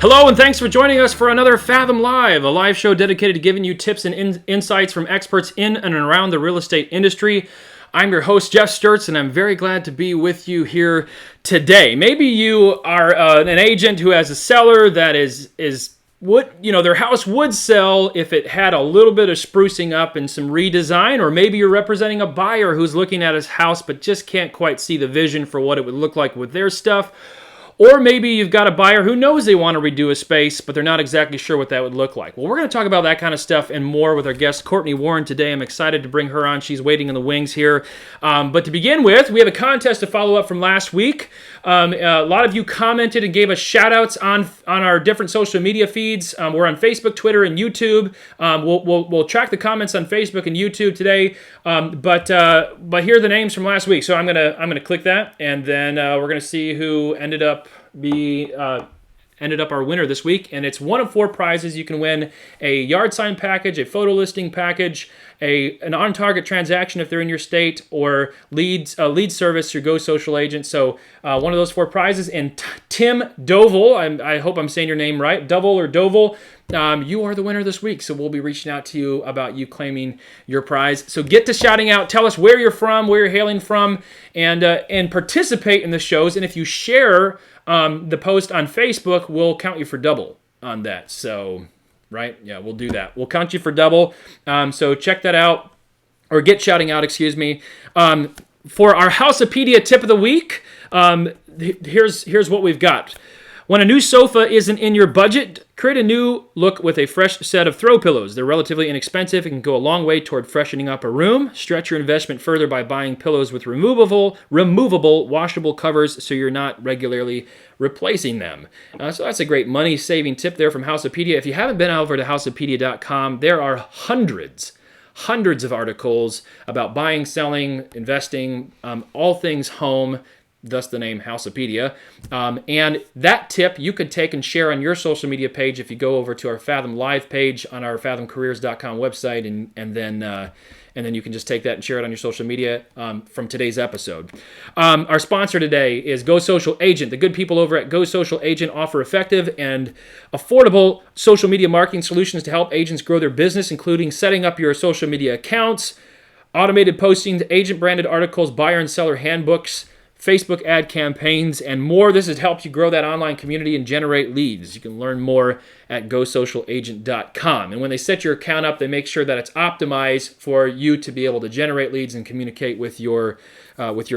Hello, and thanks for joining us for another Fathom Live, a live show dedicated to giving you tips and insights from experts in and around the real estate industry. I'm your host, Jeff Sturtz, and I'm very glad to be with you here today. Maybe you are an agent who has a seller that their house would sell if it had a little bit of sprucing up and some redesign, or maybe you're representing a buyer who's looking at his house but just can't quite see the vision for what it would look like with their stuff. Or maybe you've got a buyer who knows they want to redo a space, but they're not exactly sure what that would look like. Well, we're going to talk about that kind of stuff and more with our guest, Courtney Warren, today. I'm excited to bring her on. She's waiting in the wings here. But to begin with, we have a contest to follow up from last week. A lot of you commented and gave us shout-outs on our different social media feeds. We're on Facebook, Twitter, and YouTube. We'll track the comments on Facebook and YouTube today. But here are the names from last week. So I'm gonna click that, and then we're gonna see who ended up our winner this week. And it's one of 4 prizes. You can win a yard sign package, a photo listing package, an on-target transaction if they're in your state, or lead service through Go Social Agent. So one of those 4 prizes. And Tim Doval, I hope I'm saying your name right, Doval, you are the winner this week. So we'll be reaching out to you about you claiming your prize. So get to shouting out. Tell us where you're from, where you're hailing from, and participate in the shows. And if you share the post on Facebook, we'll count you for double on that. So, right? Yeah, we'll do that. We'll count you for double. So check that out, or get shouting out, excuse me. For our Houseopedia tip of the week, here's what we've got. When a new sofa isn't in your budget, create a new look with a fresh set of throw pillows. They're relatively inexpensive and can go a long way toward freshening up a room. Stretch your investment further by buying pillows with removable, washable covers so you're not regularly replacing them. So that's a great money-saving tip there from Houseopedia. If you haven't been over to houseopedia.com, there are hundreds of articles about buying, selling, investing, all things home, thus the name Houseopedia. And that tip you could take and share on your social media page if you go over to our Fathom Live page on our fathomcareers.com website, and then you can just take that and share it on your social media from today's episode. Our sponsor today is Go Social Agent. The good people over at Go Social Agent offer effective and affordable social media marketing solutions to help agents grow their business, including setting up your social media accounts, automated postings, agent-branded articles, buyer and seller handbooks, Facebook ad campaigns, and more. This has helped you grow that online community and generate leads. You can learn more at GoSocialAgent.com. And when they set your account up, they make sure that it's optimized for you to be able to generate leads and communicate with your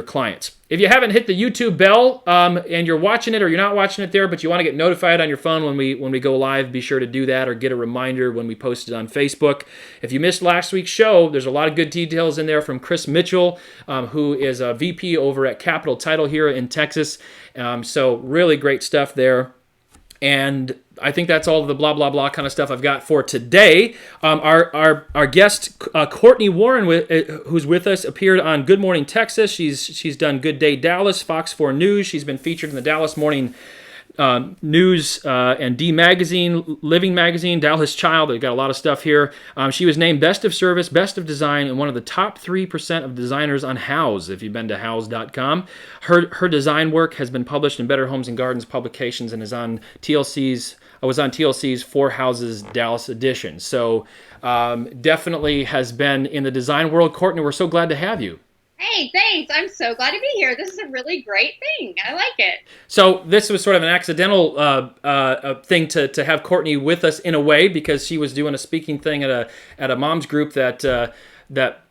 clients. If you haven't hit the YouTube bell and you're watching it or you're not watching it there, but you want to get notified on your phone when we go live, be sure to do that, or get a reminder when we post it on Facebook. If you missed last week's show, there's a lot of good details in there from Chris Mitchell, who is a VP over at Capital Title here in Texas. So really great stuff there. And I think that's all the blah, blah, blah kind of stuff I've got for today. Our guest, Courtney Warren, who's with us, appeared on Good Morning Texas. She's done Good Day Dallas, Fox 4 News. She's been featured in the Dallas Morning News and D Magazine, Living Magazine, Dallas Child. They've got a lot of stuff here. She was named Best of Service, Best of Design, and one of the top 3% of designers on Houzz, if you've been to Houzz.com. Her design work has been published in Better Homes and Gardens publications and was on TLC's Four Houses Dallas edition. So definitely has been in the design world. Courtney, we're so glad to have you. Hey, thanks. I'm so glad to be here. This is a really great thing. I like it. So this was sort of an accidental thing to have Courtney with us in a way, because she was doing a speaking thing at a mom's group that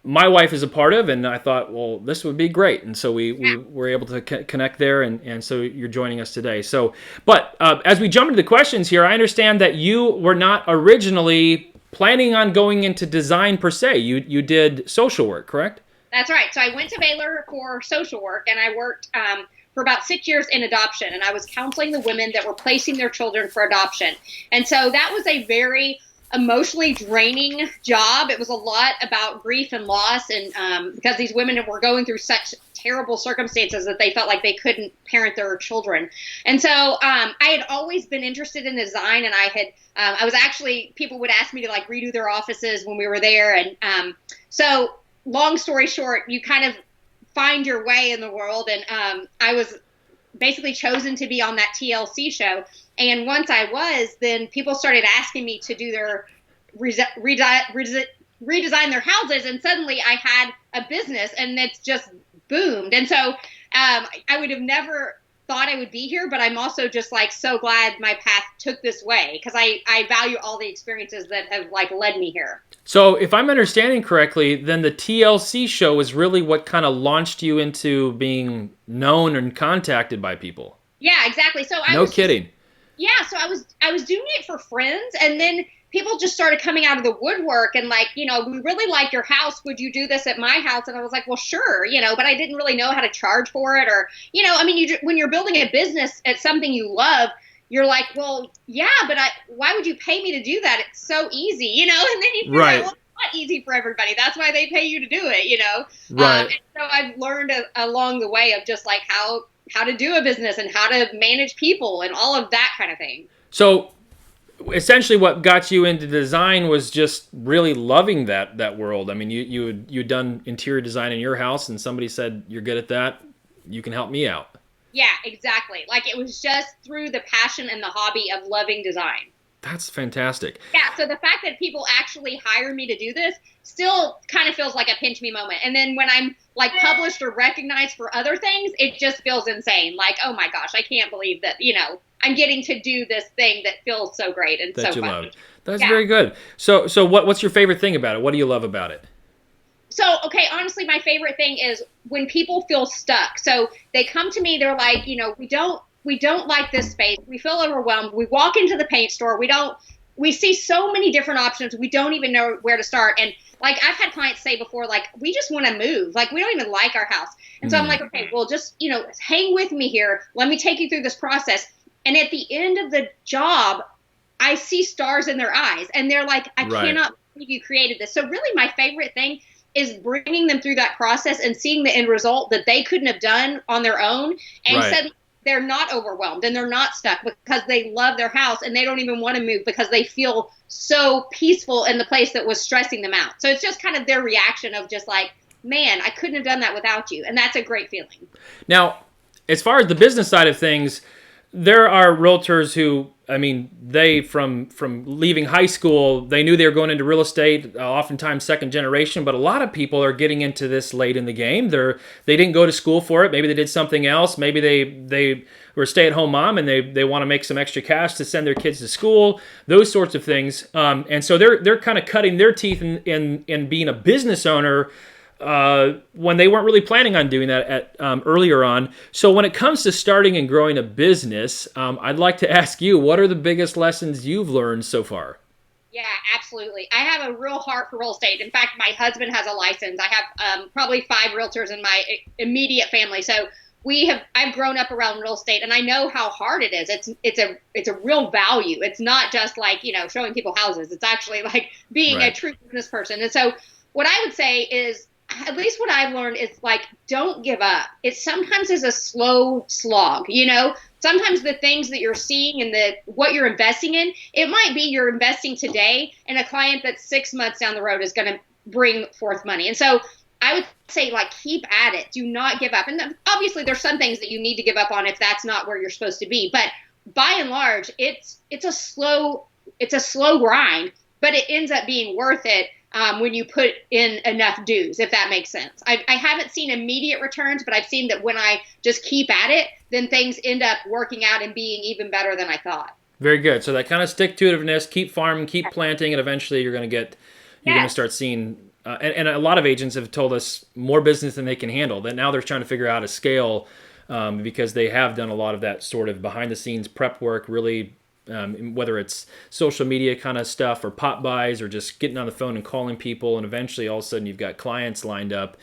my wife is a part of, and I thought, well, this would be great. And so we were able to connect there, and so you're joining us today. So, but as we jump into the questions here, I understand that you were not originally planning on going into design per se. You did social work, correct? That's right. So I went to Baylor for social work, and I worked for about 6 years in adoption, and I was counseling the women that were placing their children for adoption. And so that was a very emotionally draining job. It was a lot about grief and loss, and because these women were going through such terrible circumstances that they felt like they couldn't parent their children. And so I had always been interested in design, and I was actually, people would ask me to like redo their offices when we were there. And so long story short, you kind of find your way in the world. And I was basically chosen to be on that TLC show. And once I was, then people started asking me to do their redesign their houses, and suddenly I had a business, and it's just boomed. And so I would have never thought I would be here, but I'm also just like so glad my path took this way, because I value all the experiences that have like led me here. So if I'm understanding correctly, then the TLC show is really what kind of launched you into being known and contacted by people. Yeah, exactly. So No kidding. Yeah, so I was doing it for friends, and then people just started coming out of the woodwork and like, we really like your house. Would you do this at my house? And I was like, well, sure, but I didn't really know how to charge for it, or, when you're building a business at something you love, you're like, well, yeah, but why would you pay me to do that? It's so easy, and then you figure out, well, it's not easy for everybody. That's why they pay you to do it, Right. And so I've learned along the way of just like how to do a business and how to manage people and all of that kind of thing. So essentially what got you into design was just really loving that world. I mean, you'd done interior design in your house, and somebody said, you're good at that, you can help me out. Yeah, exactly. Like, it was just through the passion and the hobby of loving design. That's fantastic. Yeah, so the fact that people actually hire me to do this still kind of feels like a pinch me moment. And then when I'm like published or recognized for other things, it just feels insane. Like, oh my gosh, I can't believe that, I'm getting to do this thing that feels so great and that so you fun. love. That's very good. So what's your favorite thing about it? What do you love about it? So, okay, honestly, my favorite thing is when people feel stuck. So they come to me, they're like, we don't like this space. We feel overwhelmed. We walk into the paint store. We see so many different options. We don't even know where to start. And like, I've had clients say before, like, we just want to move. Like, we don't even like our house. And so I'm like, okay, well, just, hang with me here. Let me take you through this process. And at the end of the job, I see stars in their eyes, and they're like, I cannot believe you created this. So really my favorite thing is bringing them through that process and seeing the end result that they couldn't have done on their own. And suddenly they're not overwhelmed and they're not stuck because they love their house and they don't even want to move because they feel so peaceful in the place that was stressing them out. So it's just kind of their reaction of just like, man, I couldn't have done that without you. And that's a great feeling. Now, as far as the business side of things, there are realtors who, I mean, they from leaving high school, they knew they were going into real estate, oftentimes second generation, but a lot of people are getting into this late in the game. They didn't go to school for it. Maybe they did something else. Maybe they were a stay-at-home mom and they want to make some extra cash to send their kids to school, those sorts of things. And so they're kind of cutting their teeth in being a business owner when they weren't really planning on doing that earlier on. So when it comes to starting and growing a business, I'd like to ask you, what are the biggest lessons you've learned so far? Yeah, absolutely. I have a real heart for real estate. In fact, my husband has a license. I have probably 5 realtors in my immediate family. So I've grown up around real estate, and I know how hard it is. It's a real value. It's not just like, showing people houses. It's actually like being a true business person. And so what I would say is, at least what I've learned is like, don't give up. It sometimes is a slow slog, Sometimes the things that you're seeing and what you're investing in, it might be you're investing today and a client that's 6 months down the road is going to bring forth money. And so I would say, like, keep at it. Do not give up. And obviously there's some things that you need to give up on if that's not where you're supposed to be. But by and large, it's a slow grind, but it ends up being worth it. When you put in enough dues, if that makes sense. I haven't seen immediate returns, but I've seen that when I just keep at it, then things end up working out and being even better than I thought. Very good. So that kind of stick-to-itiveness, keep farming, keep planting, and eventually you're going to start seeing, and a lot of agents have told us more business than they can handle. That now they're trying to figure out how to scale because they have done a lot of that sort of behind-the-scenes prep work, really. Whether it's social media kind of stuff or pop buys or just getting on the phone and calling people, and eventually all of a sudden you've got clients lined up,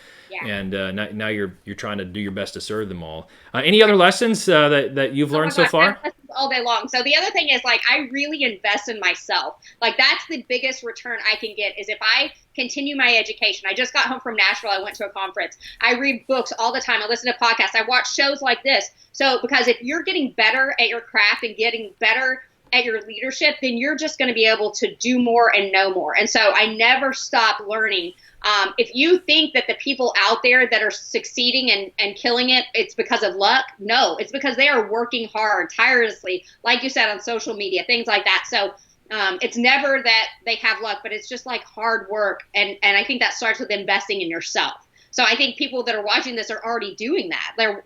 and now you're trying to do your best to serve them all. Any other lessons that you've learned so far? All day long. So the other thing is, like, I really invest in myself. Like, that's the biggest return I can get is if I continue my education. I just got home from Nashville. I went to a conference. I read books all the time. I listen to podcasts. I watch shows like this. So because if you're getting better at your craft and getting better at your leadership, then you're just going to be able to do more and know more. And so I never stop learning. If you think that the people out there that are succeeding and killing it, it's because of luck. No, it's because they are working hard, tirelessly, like you said, on social media, things like that. So it's never that they have luck, but it's just like hard work. And I think that starts with investing in yourself. So I think people that are watching this are already doing that. They're,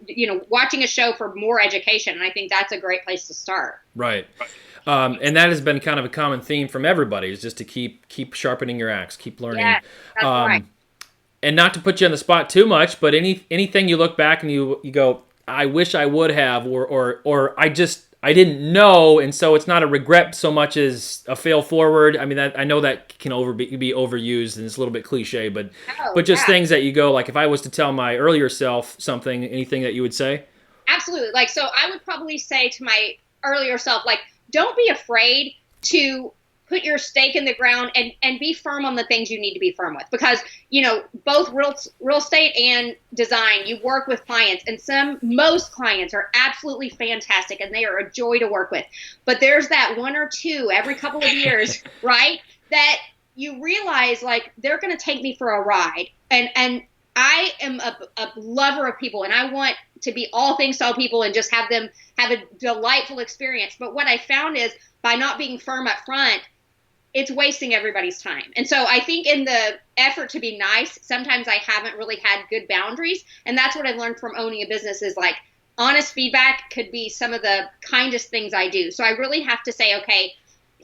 watching a show for more education. And I think that's a great place to start. Right. And that has been kind of a common theme from everybody, is just to keep sharpening your axe, keep learning. Yeah, that's right. And not to put you on the spot too much, but anything you look back and you go, I wish I would have, or I didn't know, and so it's not a regret so much as a fail forward. I mean, I know that can be overused and it's a little bit cliche, but just things that you go, like, if I was to tell my earlier self something, anything that you would say? Absolutely. Like, so I would probably say to my earlier self, like, don't be afraid to put your stake in the ground and be firm on the things you need to be firm with, because, both real estate and design, you work with clients, and most clients are absolutely fantastic and they are a joy to work with. But there's that one or two every couple of years, right? That you realize, like, they're going to take me for a ride. And I am a lover of people, and I want to be all things to all people and just have them have a delightful experience. But what I found is, by not being firm up front, it's wasting everybody's time. And so I think in the effort to be nice, sometimes I haven't really had good boundaries. And that's what I've learned from owning a business, is like, honest feedback could be some of the kindest things I do. So I really have to say, okay,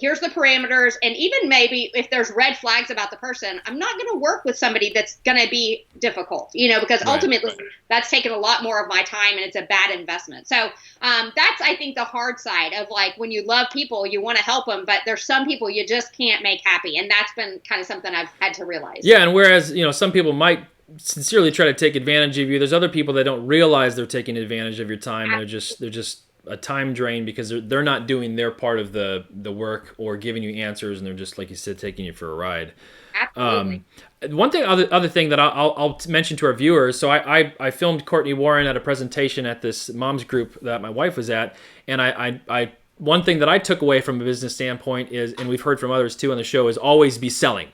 here's the parameters. And even maybe if there's red flags about the person, I'm not going to work with somebody that's going to be difficult, because ultimately that's taken a lot more of my time and it's a bad investment. So that's, I think, the hard side of, like, when you love people, you want to help them, but there's some people you just can't make happy. And that's been kind of something I've had to realize. Yeah. And whereas, some people might sincerely try to take advantage of you, there's other people that don't realize they're taking advantage of your time. And they're just a time drain because they're not doing their part of the work or giving you answers, and they're just, like you said, taking you for a ride. Absolutely. One thing, other thing that I'll mention to our viewers. So I filmed Courtney Warren at a presentation at this mom's group that my wife was at, and I one thing that I took away from a business standpoint is, and we've heard from others too on the show, is always be selling.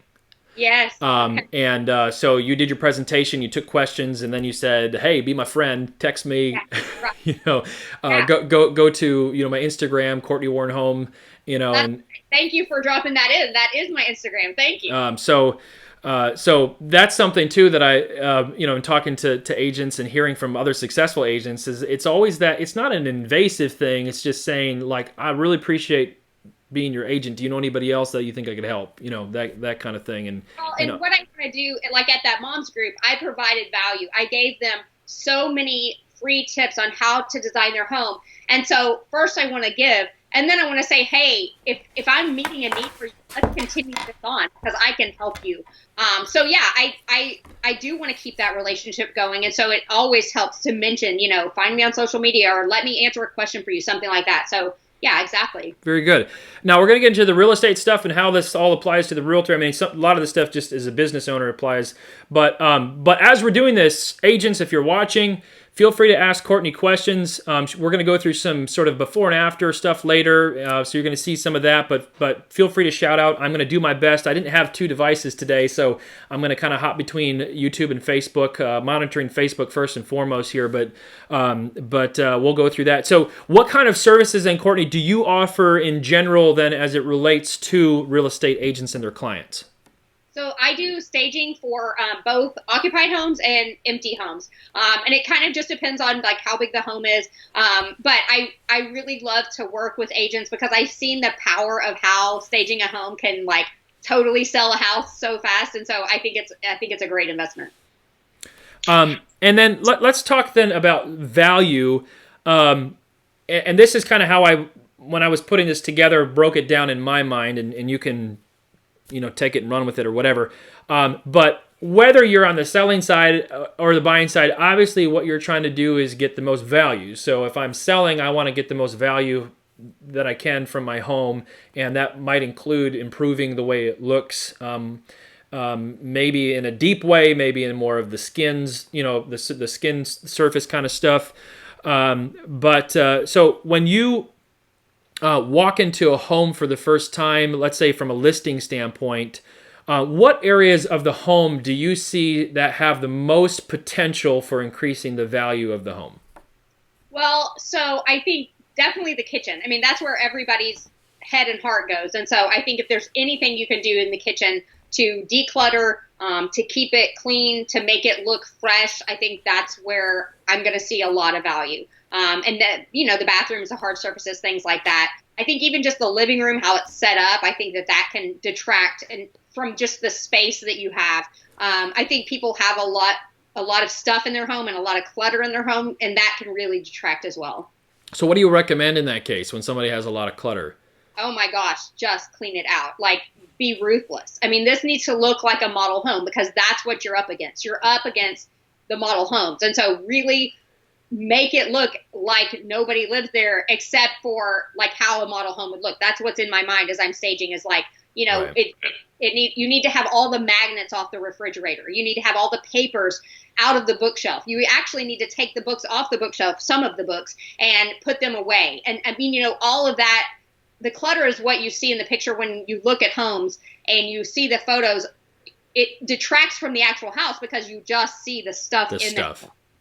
Yes. And so you did your presentation, you took questions, and then you said, "Hey, be my friend. Text me." Yeah, right. Go to my Instagram, Courtney Warren Home. And thank you for dropping that in. That is my Instagram. Thank you. So that's something too that I, in talking to agents and hearing from other successful agents, is it's always that it's not an invasive thing. It's just saying, like, I really appreciate being your agent. Do you know anybody else that you think I could help? That kind of thing. And what I want to do, like at that mom's group, I provided value. I gave them so many free tips on how to design their home. And so first I want to give, and then I want to say, hey, if I'm meeting a need for you, let's continue this on, because I can help you. So yeah, I do want to keep that relationship going. And so it always helps to mention, find me on social media or let me answer a question for you, something like that. So yeah, exactly. Very good. Now we're going to get into the real estate stuff and how this all applies to the realtor. I mean, a lot of the stuff just as a business owner applies. But as we're doing this, agents, if you're watching, feel free to ask Courtney questions. We're going to go through some sort of before and after stuff later, so you're going to see some of that. But feel free to shout out. I'm going to do my best. I didn't have two devices today, so I'm going to kind of hop between YouTube and Facebook, monitoring Facebook first and foremost here. But we'll go through that. So, what kind of services, then, Courtney, do you offer in general then as it relates to real estate agents and their clients? So I do staging for both occupied homes and empty homes. And it kind of just depends on like how big the home is. But I really love to work with agents because I've seen the power of how staging a home can like totally sell a house so fast. And so I think it's a great investment. And then let's talk then about value. And this is kind of how when I was putting this together, broke it down in my mind, and you can take it and run with it or whatever. But whether you're on the selling side or the buying side, obviously what you're trying to do is get the most value. So if I'm selling, I want to get the most value that I can from my home, and that might include improving the way it looks, maybe in a deep way, maybe in more of the skins, the skin surface kind of stuff. So when you walk into a home for the first time, let's say from a listing standpoint, what areas of the home do you see that have the most potential for increasing the value of the home? Well, so I think definitely the kitchen. I mean, that's where everybody's head and heart goes. And so I think if there's anything you can do in the kitchen to declutter, to keep it clean, to make it look fresh, I think that's where I'm going to see a lot of value. And that, the bathrooms, the hard surfaces, things like that. I think even just the living room, how it's set up, I think that can detract from just the space that you have. I think people have a lot of stuff in their home and a lot of clutter in their home, and that can really detract as well. So what do you recommend in that case when somebody has a lot of clutter? Oh my gosh, just clean it out. Like, be ruthless. I mean, this needs to look like a model home because that's what you're up against. You're up against the model homes. And so really make it look like nobody lives there except for like how a model home would look. That's what's in my mind as I'm staging is like, right. You need to have all the magnets off the refrigerator. You need to have all the papers out of the bookshelf. You actually need to take the books off the bookshelf, some of the books, and put them away. And I mean, all of that, the clutter is what you see in the picture when you look at homes and you see the photos. It detracts from the actual house because you just see the stuff in there.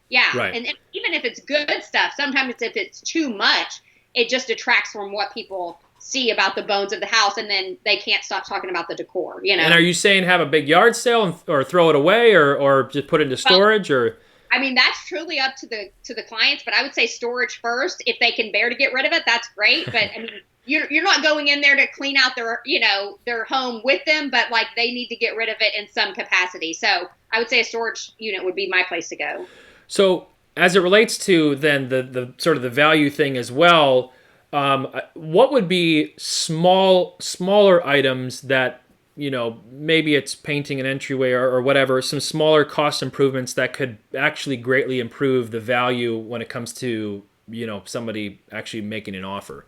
Yeah. Right. And even if it's good stuff, sometimes if it's too much, it just detracts from what people see about the bones of the house, and then they can't stop talking about the decor, And are you saying have a big yard sale or throw it away or just put it into storage or? I mean, that's truly up to the clients, but I would say storage first. If they can bear to get rid of it, that's great. But I mean, you're not going in there to clean out their home with them, but like they need to get rid of it in some capacity. So I would say a storage unit would be my place to go. So as it relates to then the sort of the value thing as well, what would be smaller items that, maybe it's painting an entryway or whatever, some smaller cost improvements that could actually greatly improve the value when it comes to, somebody actually making an offer?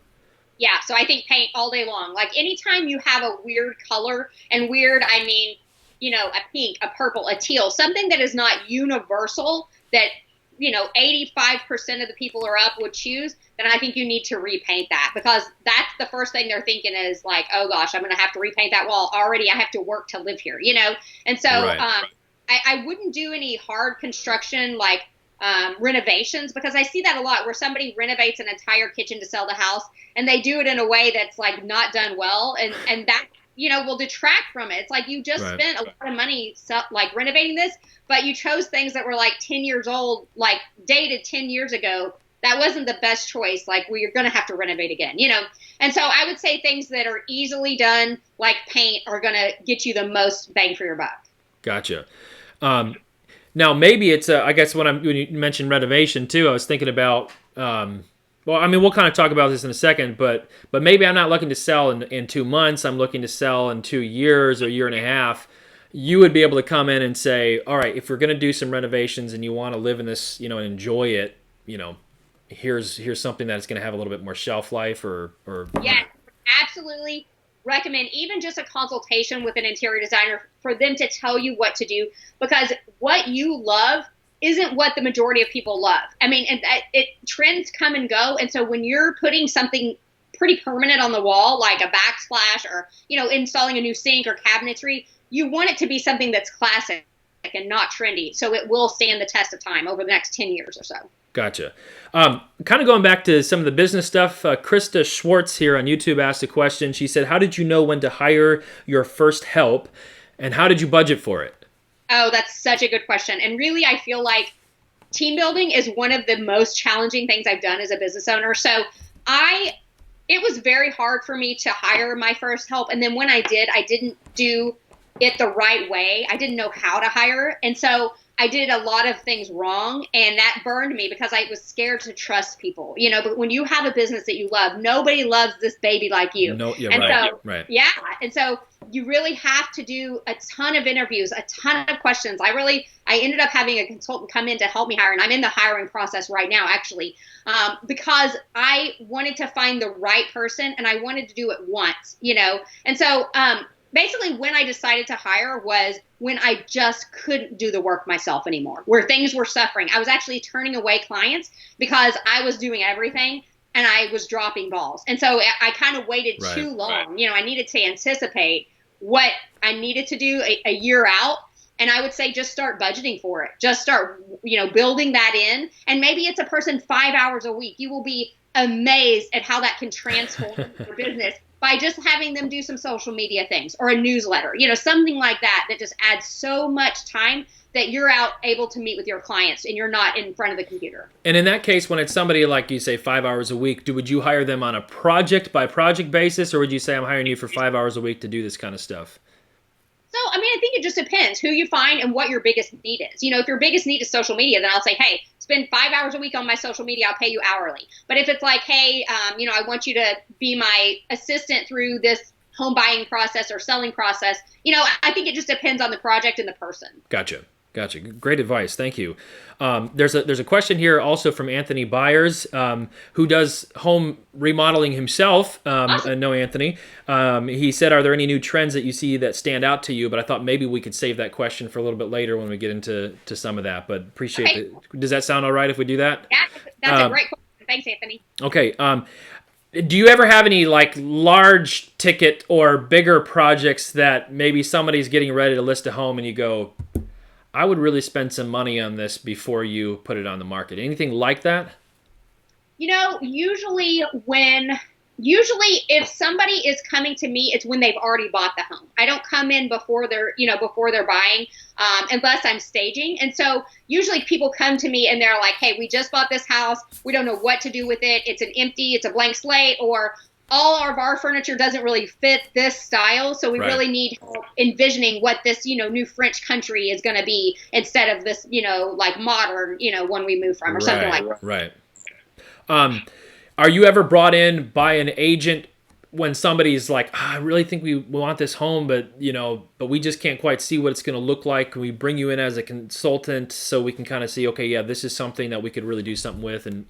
Yeah, so I think paint all day long. Like anytime you have a weird color, and weird, I mean, a pink, a purple, a teal, something that is not universal that 85% of the people are up would choose, then I think you need to repaint that, because that's the first thing they're thinking is like, oh gosh, I'm going to have to repaint that wall. Already I have to work to live here, And so right. I wouldn't do any hard construction like renovations, because I see that a lot where somebody renovates an entire kitchen to sell the house and they do it in a way that's like not done well. And that, will detract from it. It's like you just right. spent a lot of money like renovating this, but you chose things that were like 10 years old, like dated 10 years ago. That wasn't the best choice. Like, well, you're going to have to renovate again, And so I would say things that are easily done, like paint, are going to get you the most bang for your buck. Gotcha. Now, maybe it's, I guess when you mentioned renovation too, I was thinking about, well, I mean, we'll kind of talk about this in a second, but maybe I'm not looking to sell in 2 months. I'm looking to sell in 2 years or a year and a half. You would be able to come in and say, all right, if we're going to do some renovations and you want to live in this, and enjoy it, here's something that's going to have a little bit more shelf life or. Yeah, absolutely. Recommend even just a consultation with an interior designer for them to tell you what to do, because what you love isn't what the majority of people love. I mean, trends come and go. And so when you're putting something pretty permanent on the wall, like a backsplash or, installing a new sink or cabinetry, you want it to be something that's classic and not trendy. So it will stand the test of time over the next 10 years or so. Gotcha. Kind of going back to some of the business stuff, Krista Schwartz here on YouTube asked a question. She said, how did you know when to hire your first help, and how did you budget for it? Oh, that's such a good question. And really, I feel like team building is one of the most challenging things I've done as a business owner. So it was very hard for me to hire my first help. And then when I did, I didn't do it the right way. I didn't know how to hire. And so I did a lot of things wrong, and that burned me because I was scared to trust people, but when you have a business that you love, nobody loves this baby like you. No, yeah, and right, so, right. Yeah. And so you really have to do a ton of interviews, a ton of questions. I ended up having a consultant come in to help me hire, and I'm in the hiring process right now, actually, because I wanted to find the right person and I wanted to do it once, and so, basically, when I decided to hire was when I just couldn't do the work myself anymore, where things were suffering. I was actually turning away clients because I was doing everything, and I was dropping balls. And so I kind of waited Right. too long. I needed to anticipate what I needed to do a year out. And I would say just start budgeting for it. Just start, building that in. And maybe it's a person 5 hours a week. You will be amazed at how that can transform your business by just having them do some social media things or a newsletter, something like that just adds so much time that you're out able to meet with your clients and you're not in front of the computer. And in that case, when it's somebody like you say 5 hours a week, would you hire them on a project by project basis, or would you say I'm hiring you for 5 hours a week to do this kind of stuff? So, I think it just depends who you find and what your biggest need is. If your biggest need is social media, then I'll say, hey, spend 5 hours a week on my social media. I'll pay you hourly. But if it's like, hey, I want you to be my assistant through this home buying process or selling process, I think it just depends on the project and the person. Gotcha. Great advice. Thank you. There's a question here also from Anthony Byers, who does home remodeling himself. Awesome. No, Anthony. He said, are there any new trends that you see that stand out to you? But I thought maybe we could save that question for a little bit later when we get into some of that. But appreciate it. Does that sound all right if we do that? Yeah, that's a great question. Thanks, Anthony. Okay. Do you ever have any like large ticket or bigger projects that maybe somebody's getting ready to list a home and you go, I would really spend some money on this before you put it on the market? Anything like that? Usually if somebody is coming to me, it's when they've already bought the home. I don't come in before they're buying, unless I'm staging. And so usually people come to me and they're like, hey, we just bought this house. We don't know what to do with it. It's a blank slate, or all of our furniture doesn't really fit this style. So we really need help envisioning what this, new French country is going to be instead of this, like modern, one we move from or something like that. Right. Are you ever brought in by an agent when somebody's like, I really think we want this home, but we just can't quite see what it's going to look like. Can we bring you in as a consultant so we can kind of see, okay, yeah, this is something that we could really do something with. And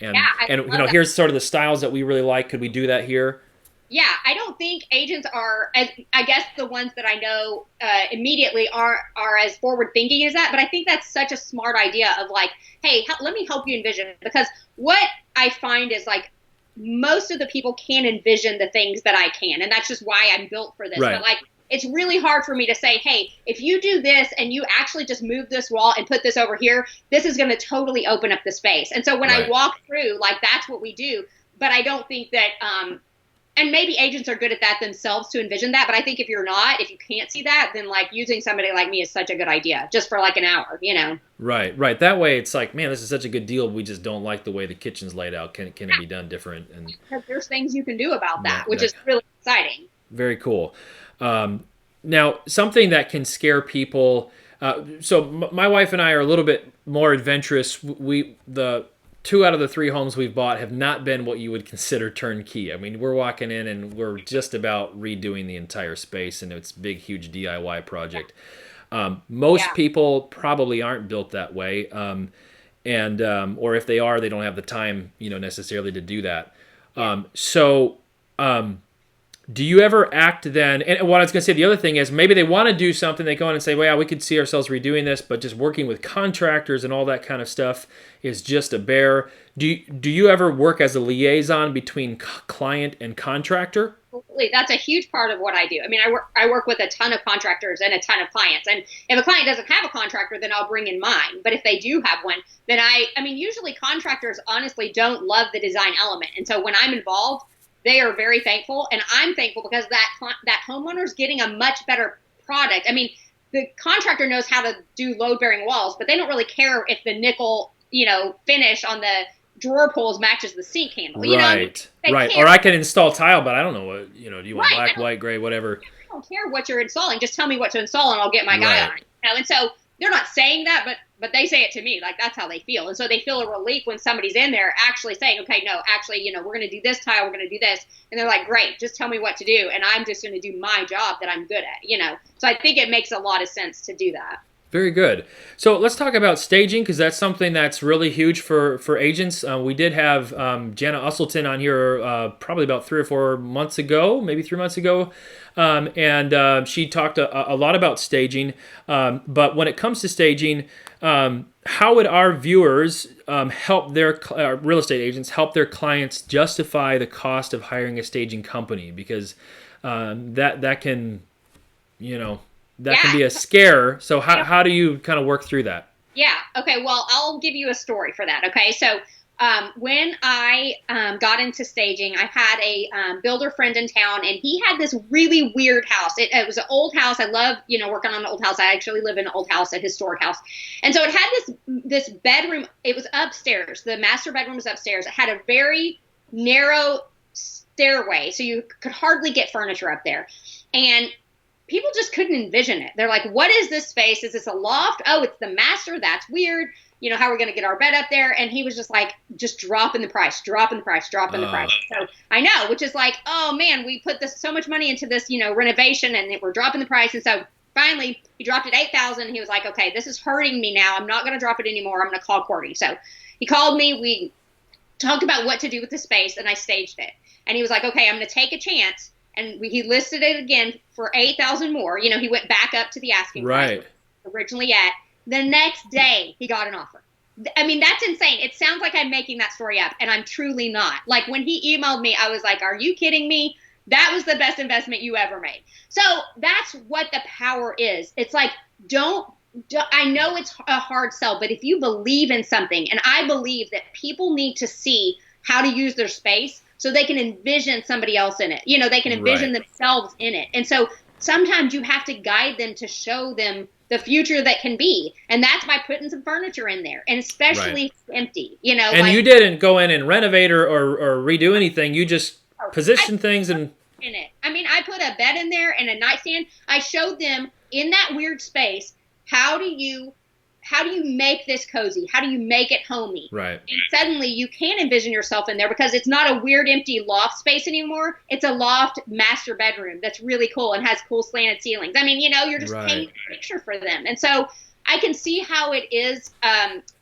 here's sort of the styles that we really like. Could we do that here? Yeah, I don't think agents are, I guess the ones that I know immediately are as forward thinking as that. But I think that's such a smart idea of like, hey, let me help you envision. Because what I find is like most of the people can envision the things that I can. And that's just why I'm built for this. Right. But like, it's really hard for me to say, hey, if you do this and you actually just move this wall and put this over here, this is going to totally open up the space. And so when I walk through, like, that's what we do. But I don't think that, and maybe agents are good at that themselves to envision that. But I think if you can't see that, then like using somebody like me is such a good idea just for like an hour, Right. That way it's like, man, this is such a good deal. We just don't like the way the kitchen's laid out. Can it be done different? And because there's things you can do about that, which is really exciting. Very cool. Now, something that can scare people. So my wife and I are a little bit more adventurous. The 2 out of the 3 homes we've bought have not been what you would consider turnkey. I mean, we're walking in and we're just about redoing the entire space, and it's a big, huge DIY project. Most people probably aren't built that way, or if they are, they don't have the time, necessarily to do that. Do you ever act then? And what I was going to say, the other thing is maybe they want to do something. They go in and say, well, yeah, we could see ourselves redoing this, but just working with contractors and all that kind of stuff is just a bear. Do you ever work as a liaison between client and contractor? Absolutely. That's a huge part of what I do. I mean, I work with a ton of contractors and a ton of clients. And if a client doesn't have a contractor, then I'll bring in mine. But if they do have one, then usually contractors honestly don't love the design element. And so when I'm involved, they are very thankful, and I'm thankful because that homeowner's getting a much better product. I mean, the contractor knows how to do load-bearing walls, but they don't really care if the nickel, finish on the drawer pulls matches the sink handle. Right. Or I can install tile, but I don't know what, do you want black, white, gray, whatever. I don't care what you're installing. Just tell me what to install, and I'll get my guy on it. And so they're not saying that, but they say it to me, like that's how they feel. And so they feel a relief when somebody's in there actually saying, okay, no, actually, we're going to do this tile, we're going to do this. And they're like, great, just tell me what to do. And I'm just going to do my job that I'm good at, So I think it makes a lot of sense to do that. Very good. So let's talk about staging, because that's something that's really huge for agents. We did have Jenna Usselton on here probably about 3 or 4 months ago, maybe 3 months ago, and she talked a lot about staging. But when it comes to staging, how would our viewers help their real estate agents help their clients justify the cost of hiring a staging company? Because that can, that can be a scare. So how do you kind of work through that? Yeah. Okay. Well, I'll give you a story for that. Okay. So when I got into staging, I had a builder friend in town, and he had this really weird house. It was an old house. I love, working on an old house. I actually live in an old house, a historic house. And so it had this bedroom. It was upstairs. The master bedroom was upstairs. It had a very narrow stairway, so you could hardly get furniture up there. And people just couldn't envision it. They're like, what is this space? Is this a loft? Oh, it's the master. That's weird. How are we going to get our bed up there? And he was just like, just dropping the price. So I know, which is like, oh man, we put so much money into this, renovation, and we're dropping the price. And so finally he dropped it $8,000. He was like, okay, this is hurting me now. I'm not going to drop it anymore. I'm going to call Courtney. So he called me. We talked about what to do with the space, and I staged it. And he was like, okay, I'm going to take a chance. And he listed it again for $8,000 more. He went back up to the asking price originally at. The next day, he got an offer. I mean, that's insane. It sounds like I'm making that story up, and I'm truly not. Like, when he emailed me, I was like, are you kidding me? That was the best investment you ever made. So that's what the power is. It's like, I know it's a hard sell, but if you believe in something, and I believe that people need to see how to use their space so they can envision somebody else in it. They can envision themselves in it. And so sometimes you have to guide them to show them the future that can be. And that's by putting some furniture in there, and especially if it's empty, And you didn't go in and renovate or redo anything. You just position things in it. I mean, I put a bed in there and a nightstand. I showed them in that weird space, how do you make this cozy? How do you make it homey? Right. And suddenly you can envision yourself in there, because it's not a weird empty loft space anymore. It's a loft master bedroom that's really cool and has cool slanted ceilings. I mean, you're just painting a picture for them. And so I can see how it is.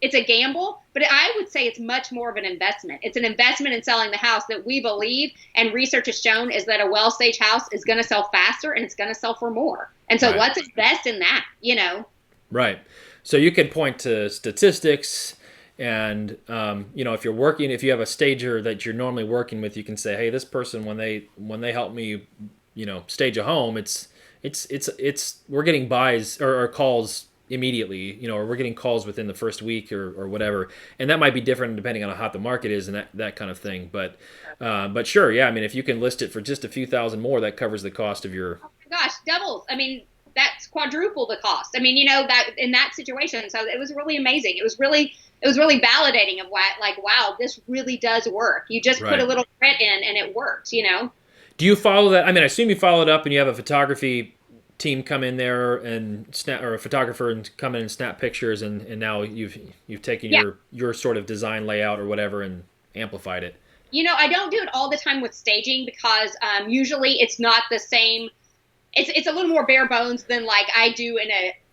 It's a gamble, but I would say it's much more of an investment. It's an investment in selling the house that we believe, and research has shown, is that a well-staged house is going to sell faster, and it's going to sell for more. And so let's invest in that, Right. So you can point to statistics, and if you have a stager that you're normally working with, you can say, hey, this person, when they help me, stage a home, it's we're getting buys or calls immediately, or we're getting calls within the first week or whatever, and that might be different depending on how hot the market is and that kind of thing. But sure, yeah, I mean, if you can list it for just a few thousand more, that covers the cost of your. Oh my gosh, doubles. I mean, that's quadruple the cost. I mean, that in that situation. So it was really amazing. It was really validating of wow, this really does work. You just put a little grit in and it works, Do you follow that? I mean, I assume you follow it up and you have a photography team come in there and snap, or a photographer and come in and snap pictures, and now you've taken your sort of design layout or whatever and amplified it. I don't do it all the time with staging, because usually it's not the same. It's a little more bare bones than like I do in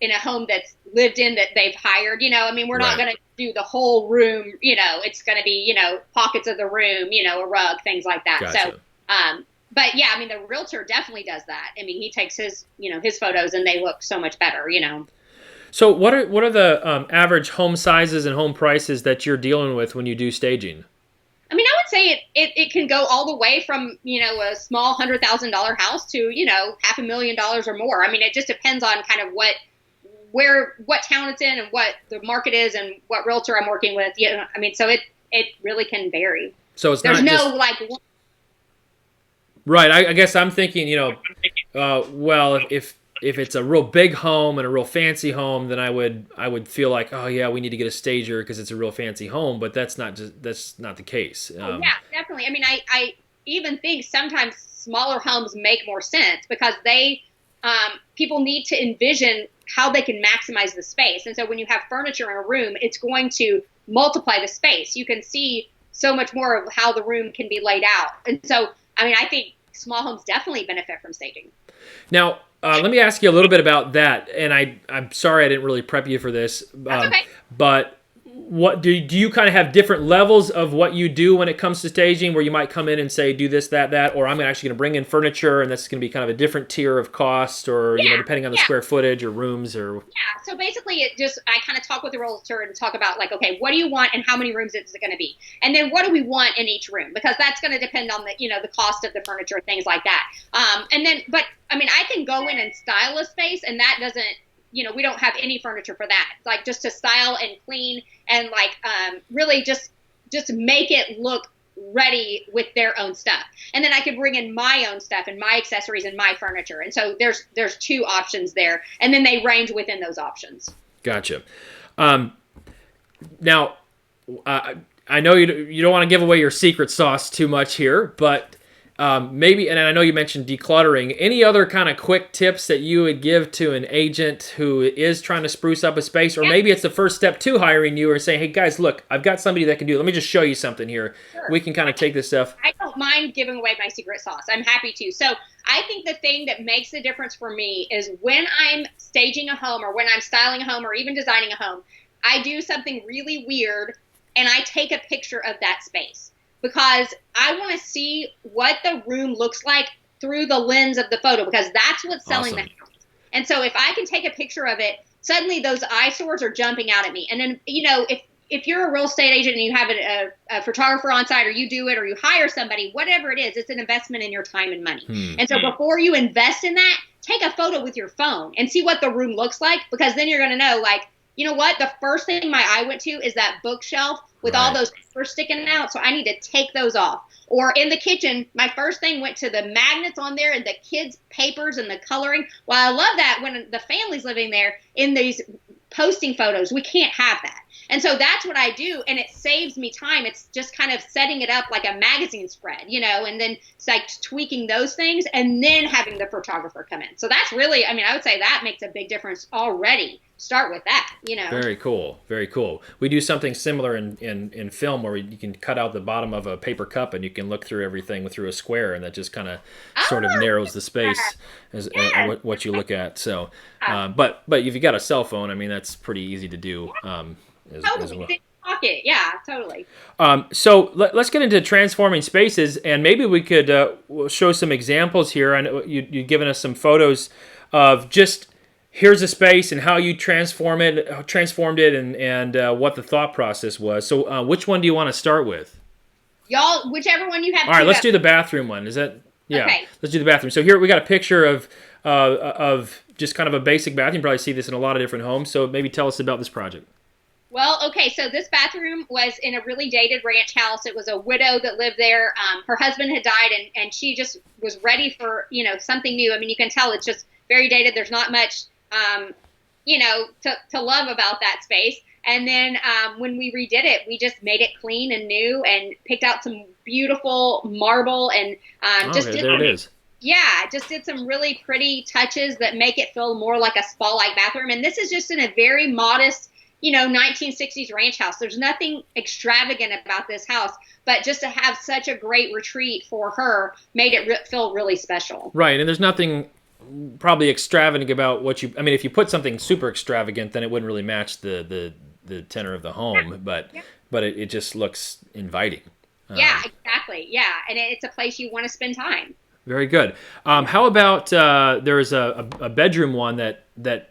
a home that's lived in that they've hired. I mean, we're not going to do the whole room. It's going to be pockets of the room. A rug, things like that. Gotcha. So, but yeah, I mean, the realtor definitely does that. I mean, he takes his his photos, and they look so much better. So what are the average home sizes and home prices that you're dealing with when you do staging? I mean, I would say it can go all the way from, a small $100,000 house to, $500,000 or more. I mean, it just depends on kind of what town it's in and what the market is and what realtor I'm working with. I mean, so it really can vary. So it's There's not no just, like. Right. I guess I'm thinking, well, if it's a real big home and a real fancy home, then I would feel like, oh yeah, we need to get a stager because it's a real fancy home. But that's not the case. Yeah, definitely. I mean, I even think sometimes smaller homes make more sense, because people need to envision how they can maximize the space. And so when you have furniture in a room, it's going to multiply the space. You can see so much more of how the room can be laid out. And so, I mean, I think small homes definitely benefit from staging. Now, Let me ask you a little bit about that. And I'm sorry I didn't really prep you for this. That's okay. But what do you kind of have different levels of what you do when it comes to staging, where you might come in and say, do this, that, or I'm actually going to bring in furniture, and that's going to be kind of a different tier of cost, or depending on the square footage or rooms or. Yeah. So basically, I kind of talk with the realtor and talk about like, okay, what do you want and how many rooms is it going to be, and then what do we want in each room, because that's going to depend on the cost of the furniture, things like that. But I mean, I can go in and style a space, and that doesn't. We don't have any furniture for that. It's like just to style and clean and like really just make it look ready with their own stuff. And then I could bring in my own stuff and my accessories and my furniture. And so there's 2 options there. And then they range within those options. Gotcha. Now, I know you don't want to give away your secret sauce too much here, but maybe, and I know you mentioned decluttering, any other kind of quick tips that you would give to an agent who is trying to spruce up a space, or maybe it's the first step to hiring you, or saying, hey guys, look, I've got somebody that can do it. Let me just show you something here. Sure. We can kind of take this stuff. I don't mind giving away my secret sauce. I'm happy to. So I think the thing that makes the difference for me is when I'm staging a home, or when I'm styling a home, or even designing a home, I do something really weird and I take a picture of that space. Because I want to see what the room looks like through the lens of the photo, because that's what's selling the house. And so if I can take a picture of it, suddenly those eyesores are jumping out at me. And then, if you're a real estate agent and you have a photographer on site, or you do it, or you hire somebody, whatever it is, it's an investment in your time and money. And so before you invest in that, take a photo with your phone and see what the room looks like, because then you're going to know, like, you know what? The first thing my eye went to is that bookshelf with all those papers sticking out. So I need to take those off. Or in the kitchen, my first thing went to the magnets on there and the kids' papers and the coloring. Well, I love that when the family's living there in these posting photos. We can't have that. And so that's what I do, and it saves me time. It's just kind of setting it up like a magazine spread, and then it's like tweaking those things and then having the photographer come in. So that's really, I would say that makes a big difference already. Start with that, Very cool. Very cool. We do something similar in film, where you can cut out the bottom of a paper cup and you can look through everything through a square, and that just kind of sort of narrows the space as what you look at. So, but if you got a cell phone, that's pretty easy to do. As well. Pocket. Yeah, totally. So let's get into transforming spaces, and maybe we could show some examples here. I know you've given us some photos of just here's a space and how you transformed it, and what the thought process was. So which one do you want to start with? Y'all, whichever one you have. All right, let's do the bathroom one. Is that? Yeah. Okay. Let's do the bathroom. So here we got a picture of just kind of a basic bathroom. You probably see this in a lot of different homes. So maybe tell us about this project. Well, okay, so this bathroom was in a really dated ranch house. It was a widow that lived there. Her husband had died, and she just was ready for, something new. You can tell it's just very dated. There's not much, to love about that space. And then when we redid it, we just made it clean and new and picked out some beautiful marble and there it is. Yeah, just did some really pretty touches that make it feel more like a spa-like bathroom. And this is just in a very modest 1960s ranch house. There's nothing extravagant about this house, but just to have such a great retreat for her made it feel really special. Right, and there's nothing probably extravagant about what you. If you put something super extravagant, then it wouldn't really match the tenor of the home. Yeah. But it just looks inviting. Yeah, exactly. Yeah, and it's a place you want to spend time. Very good. How about there's a bedroom one that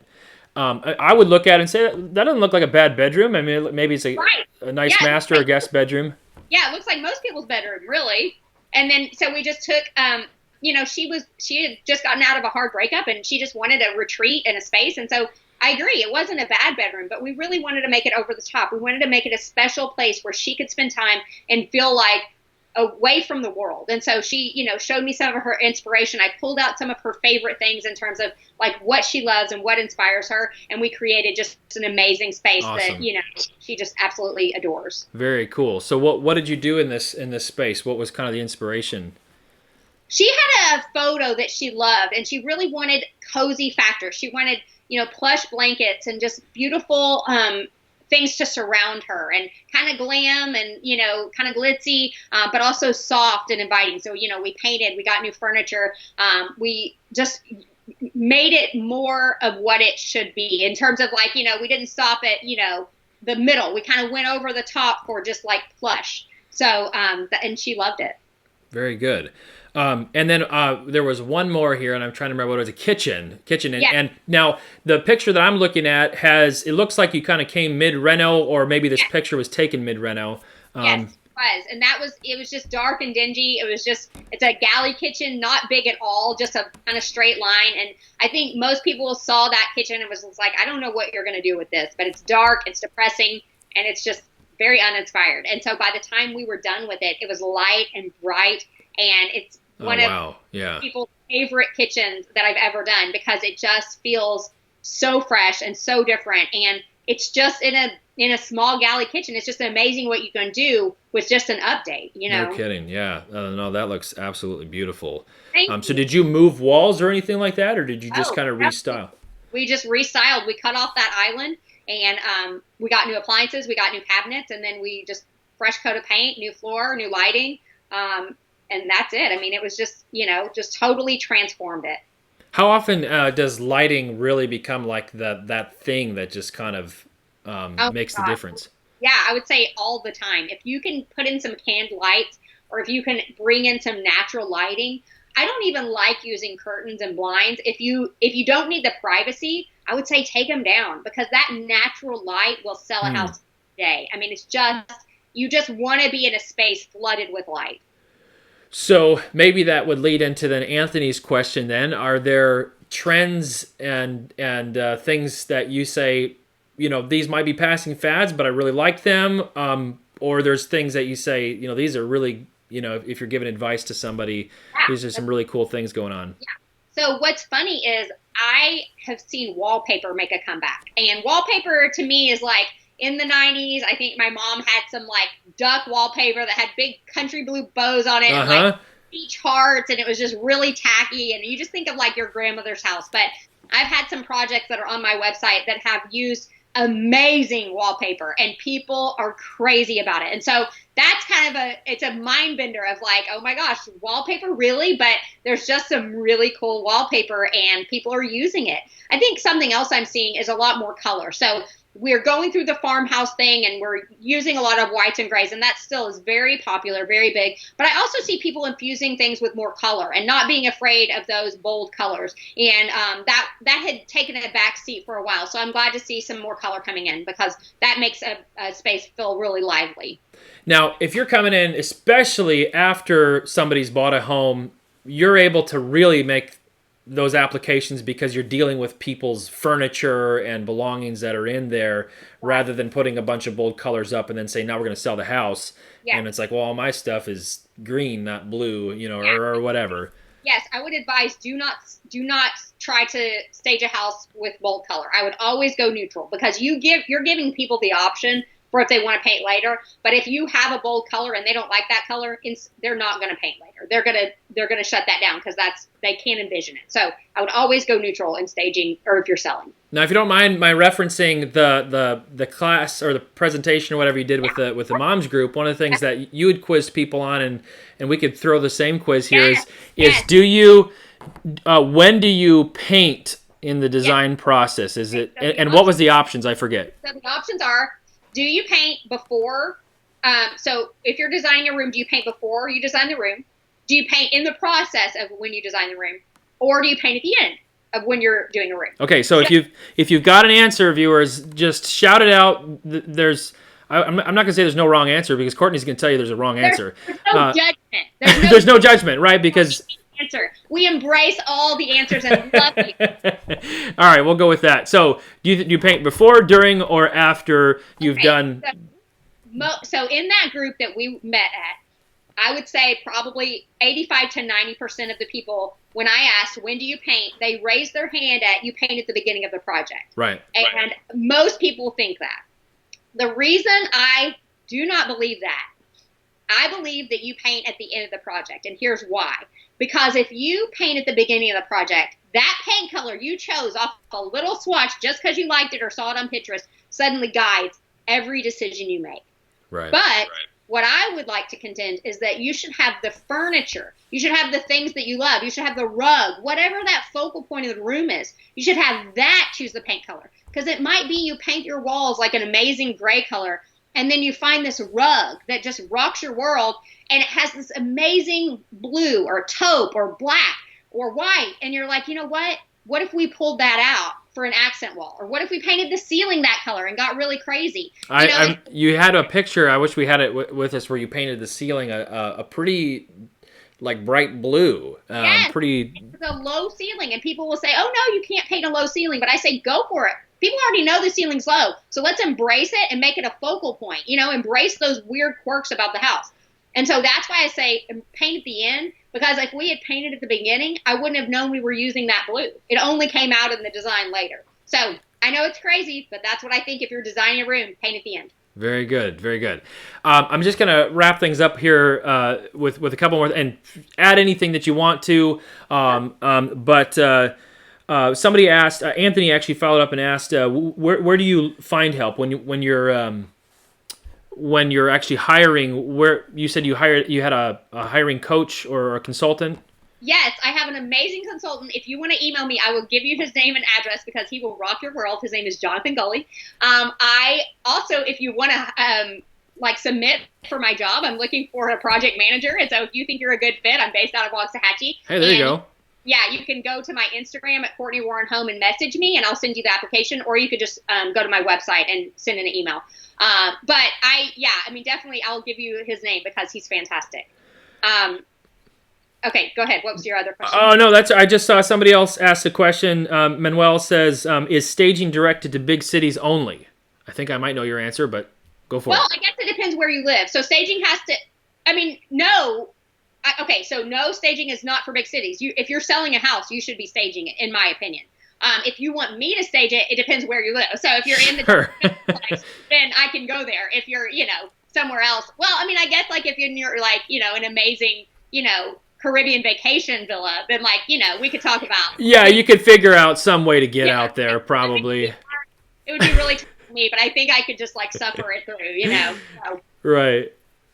I would look at and say that doesn't look like a bad bedroom. Maybe it's a nice master or guest bedroom. Yeah, it looks like most people's bedroom, really. And then so we just took, she had just gotten out of a hard breakup, and she just wanted a retreat and a space. And so I agree, it wasn't a bad bedroom, but we really wanted to make it over the top. We wanted to make it a special place where she could spend time and feel like away from the world. And so she, showed me some of her inspiration. I pulled out some of her favorite things in terms of like what she loves and what inspires her. And we created just an amazing space that, she just absolutely adores. Very cool. So what did you do in this space? What was kind of the inspiration? She had a photo that she loved, and she really wanted cozy factor. She wanted, plush blankets and just beautiful, things to surround her, and kind of glam and, kind of glitzy, but also soft and inviting. So, we painted, we got new furniture. We just made it more of what it should be in terms of like, we didn't stop at, the middle. We kind of went over the top for just like plush. So, and she loved it. Very good. And then there was one more here, and I'm trying to remember what it was. A kitchen. And now the picture that I'm looking at it looks like you kind of came mid-reno, or maybe this picture was taken mid-reno. Yes, it was. And it was just dark and dingy. It's a galley kitchen, not big at all, just a kind of straight line. And I think most people saw that kitchen and was like, I don't know what you're going to do with this, but it's dark, it's depressing, and it's just very uninspired. And so by the time we were done with it, it was light and bright, and it's one of people's favorite kitchens that I've ever done, because it just feels so fresh and so different. And it's just in a small galley kitchen. It's just amazing what you can do with just an update, No kidding. Yeah. No, that looks absolutely beautiful. Thank you. So did you move walls or anything like that, or did you just kind of restyle? We just restyled. We cut off that island, and we got new appliances, we got new cabinets, and then we just fresh coat of paint, new floor, new lighting, and that's it. I mean, it was just, just totally transformed it. How often does lighting really become like that thing that just kind of makes the difference? Yeah, I would say all the time. If you can put in some canned lights, or if you can bring in some natural lighting. I don't even like using curtains and blinds. If you don't need the privacy, I would say take them down, because that natural light will sell a house today. I mean, it's just, you just want to be in a space flooded with light. So maybe that would lead into then Anthony's question then. Are there trends and things that you say, these might be passing fads, but I really like them? Or there's things that you say, these are really, if you're giving advice to somebody, these are some really cool things going on. Yeah. So what's funny is I have seen wallpaper make a comeback. And wallpaper to me is like, in the 90s, I think my mom had some like duck wallpaper that had big country blue bows on it, and like peach hearts, and it was just really tacky. And you just think of like your grandmother's house. But I've had some projects that are on my website that have used amazing wallpaper, and people are crazy about it. And so that's kind of it's a mind bender of like, oh my gosh, wallpaper, really? But there's just some really cool wallpaper, and people are using it. I think something else I'm seeing is a lot more color. So we're going through the farmhouse thing, and we're using a lot of whites and grays, and that still is very popular, very big. But I also see people infusing things with more color and not being afraid of those bold colors. And that had taken a back seat for a while. So I'm glad to see some more color coming in, because that makes a space feel really lively. Now, if you're coming in, especially after somebody's bought a home, you're able to really make those applications because you're dealing with people's furniture and belongings that are in there, rather than putting a bunch of bold colors up and then saying, now we're going to sell the house. Yeah. And it's like, well, all my stuff is green, not blue, or whatever. Yes, I would advise do not try to stage a house with bold color. I would always go neutral, because you're giving people the option for if they want to paint later. But if you have a bold color and they don't like that color, they're not going to paint later. They're going to shut that down, because they can't envision it. So I would always go neutral in staging, or if you're selling. Now, if you don't mind my referencing the class or the presentation or whatever you did with the moms group, one of the things that you had quizzed people on, and we could throw the same quiz here, is do you when do you paint in the design process? Is it and what was the options? I forget. So the options are: do you paint before? So if you're designing a room, do you paint before you design the room? Do you paint in the process of when you design the room? Or do you paint at the end of when you're doing a room? Okay, so if you've got an answer, viewers, just shout it out. I'm not going to say there's no wrong answer, because Courtney's going to tell you there's a wrong answer. There's no judgment. There's no judgment, right? Because answer. We embrace all the answers and love you. All right, we'll go with that. So, do you paint before, during, or after you've done? So in that group that we met at, I would say probably 85 to 90% of the people, when I asked, when do you paint, they raised their hand at, you paint at the beginning of the project. Right. And most people think that. The reason I do not believe that, I believe that you paint at the end of the project. And here's why. Because if you paint at the beginning of the project, that paint color you chose off a little swatch just because you liked it or saw it on Pinterest suddenly guides every decision you make. Right. But what I would like to contend is that you should have the furniture. You should have the things that you love. You should have the rug, whatever that focal point of the room is. You should have that choose the paint color. Because it might be you paint your walls like an amazing gray color, and then you find this rug that just rocks your world, and it has this amazing blue or taupe or black or white. And you're like, you know what? What if we pulled that out for an accent wall? Or what if we painted the ceiling that color and got really crazy? You had a picture, I wish we had it with us, where you painted the ceiling a pretty like bright blue. Yes, pretty. It's a low ceiling, and people will say, oh no, you can't paint a low ceiling. But I say, go for it. People already know the ceiling's low. So let's embrace it and make it a focal point. Embrace those weird quirks about the house. And so that's why I say paint at the end, because if we had painted at the beginning, I wouldn't have known we were using that blue. It only came out in the design later. So I know it's crazy, but that's what I think. If you're designing a room, paint at the end. Very good, very good. I'm just going to wrap things up here with a couple more, and add anything that you want to. Somebody asked, Anthony actually followed up and asked, where do you find help when you're actually hiring? Where you said you had a hiring coach or a consultant? Yes, I have an amazing consultant. If you want to email me, I will give you his name and address, because he will rock your world. His name is Jonathan Gully. I also, if you want to submit for my job, I'm looking for a project manager. And so if you think you're a good fit, I'm based out of Waxahachie. Hey, there you go. Yeah, you can go to my Instagram at Courtney Warren Home and message me, and I'll send you the application, or you could just go to my website and send in an email. Definitely I'll give you his name, because he's fantastic. Okay, go ahead. What was your other question? Oh, no, I just saw somebody else ask a question. Manuel says, is staging directed to big cities only? I think I might know your answer, but go for it. Well, I guess it depends where you live. So staging has to, no. So no, staging is not for big cities. If you're selling a house, you should be staging it, in my opinion. If you want me to stage it, it depends where you live. So if you're in the place, then I can go there. If you're, somewhere else, well, I guess if you're an amazing, Caribbean vacation villa, then we could talk about. Yeah, you could figure out some way to get out there, probably. It would be really tough for me, but I think I could just suffer it through, So.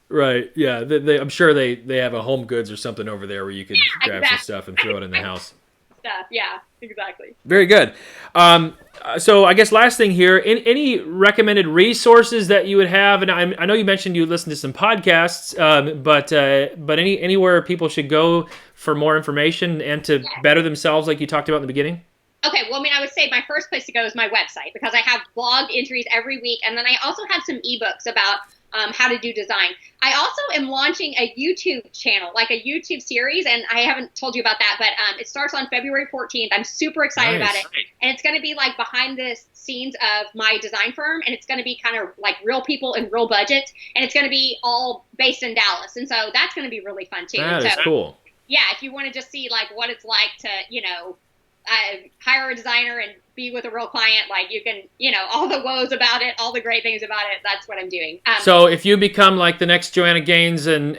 Right. Yeah, I'm sure they have a Home Goods or something over there where you could grab some stuff and throw it in the house. Yeah, exactly. Very good. So I guess last thing here, any recommended resources that you would have? And I know you mentioned you listen to some podcasts, but anywhere people should go for more information and to better themselves, like you talked about in the beginning? Okay, well, I would say my first place to go is my website, because I have blog entries every week, and then I also have some ebooks about how to do design. I also am launching a YouTube channel, like a YouTube series, and I haven't told you about that, but it starts on February 14th. I'm super excited about it, and it's going to be behind the scenes of my design firm, and it's going to be kind of real people and real budgets, and it's going to be all based in Dallas, and so that's going to be really fun too. That is cool. Yeah, if you want to just see what it's like to hire a designer and be with a real client, you can, all the woes about it, all the great things about it. That's what I'm doing. So if you become the next Joanna Gaines, and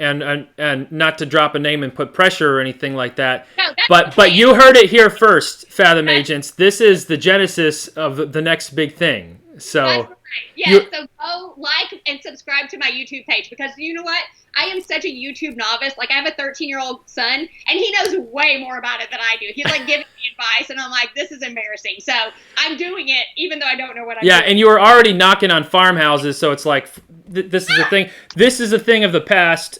not to drop a name and put pressure or anything like that, no, but you heard it here first, Fathom Agents. This is the genesis of the next big thing. So that's right. Yeah, so go like and subscribe to my YouTube page, because you know what? I am such a YouTube novice. I have a 13-year-old son, and he knows way more about it than I do. He's giving me advice, and I'm like, this is embarrassing. So I'm doing it, even though I don't know what I'm doing. Yeah, and you were already knocking on farmhouses, so it's this is a thing. This is a thing of the past.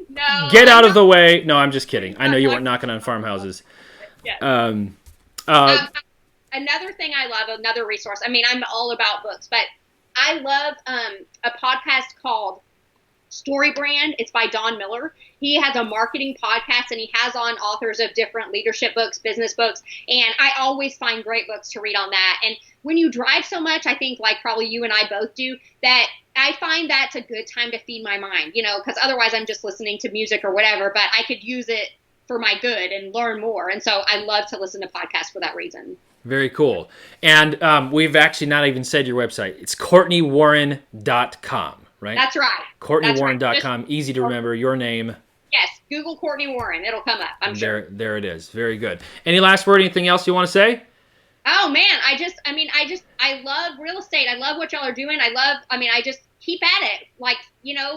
No. Get out of the way. No, I'm just kidding. I know you weren't knocking on farmhouses. Yeah. Another thing I love, another resource. I'm all about books, but I love a podcast called Story Brand. It's by Don Miller. He has a marketing podcast, and he has on authors of different leadership books, business books, and I always find great books to read on that. And when you drive so much, I think probably you and I both do, that I find that's a good time to feed my mind, because otherwise I'm just listening to music or whatever, but I could use it for my good and learn more. And so I love to listen to podcasts for that reason. Very cool. And we've actually not even said your website. It's CourtneyWarren.com, right? That's right. CourtneyWarren.com. Right. Easy to remember. Your name. Yes. Google Courtney Warren. It'll come up, I'm sure. There it is. Very good. Any last word? Anything else you want to say? Oh man, I love real estate. I love what y'all are doing. I just keep at it. Like,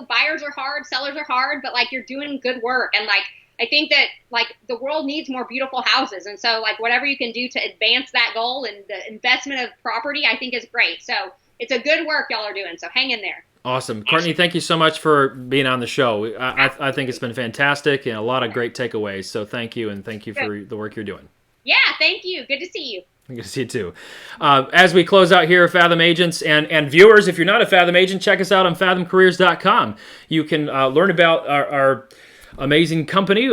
buyers are hard, sellers are hard, but like you're doing good work. And like, I think that like the world needs more beautiful houses. And so like whatever you can do to advance that goal and the investment of property, I think is great. So it's a good work y'all are doing. So hang in there. Awesome. Courtney, thank you so much for being on the show. I think it's been fantastic and a lot of great takeaways. So thank you, and thank you for the work you're doing. Yeah, thank you. Good to see you. Good to see you too. As we close out here, Fathom agents and viewers, if you're not a Fathom agent, check us out on fathomcareers.com. You can learn about our amazing company.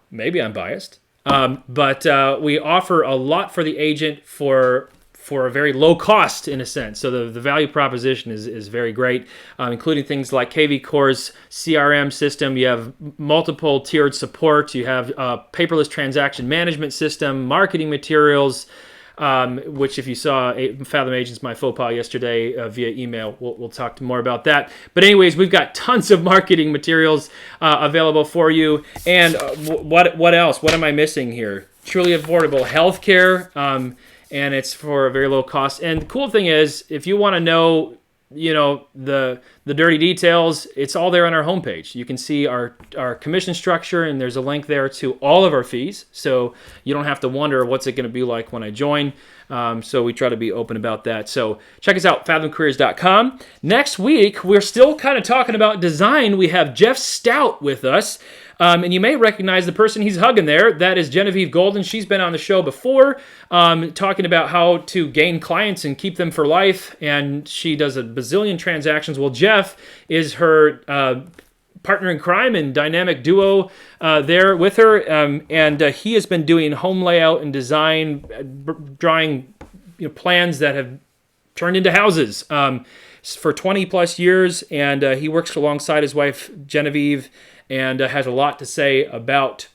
Maybe I'm biased, but we offer a lot for the agent for a very low cost, in a sense. So the value proposition is very great, including things like KV Core's CRM system. You have multiple tiered support. You have a paperless transaction management system, marketing materials, which if you saw Fathom Agents, my faux pas yesterday via email, we'll talk more about that. But anyways, we've got tons of marketing materials available for you. And what else? What am I missing here? Truly affordable healthcare. And it's for a very low cost. And the cool thing is, if you want to know, the dirty details, it's all there on our homepage. You can see our commission structure, and there's a link there to all of our fees. So you don't have to wonder what's it going to be like when I join. So we try to be open about that. So check us out, fathomcareers.com. Next week, we're still kind of talking about design. We have Jeff Stout with us. And you may recognize the person he's hugging there. That is Genevieve Golden. She's been on the show before, talking about how to gain clients and keep them for life. And she does a bazillion transactions. Well, Jeff is her partner in crime and dynamic duo there with her. And he has been doing home layout and design, drawing plans that have turned into houses for 20 plus years. And he works alongside his wife, Genevieve, and has a lot to say about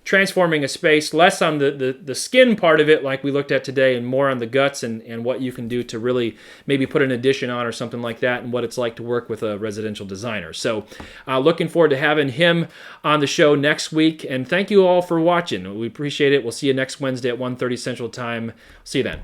transforming a space, less on the skin part of it like we looked at today, and more on the guts and what you can do to really maybe put an addition on or something like that, and what it's like to work with a residential designer. So looking forward to having him on the show next week, and thank you all for watching. We appreciate it. We'll see you next Wednesday at 1:30 Central Time. See you then.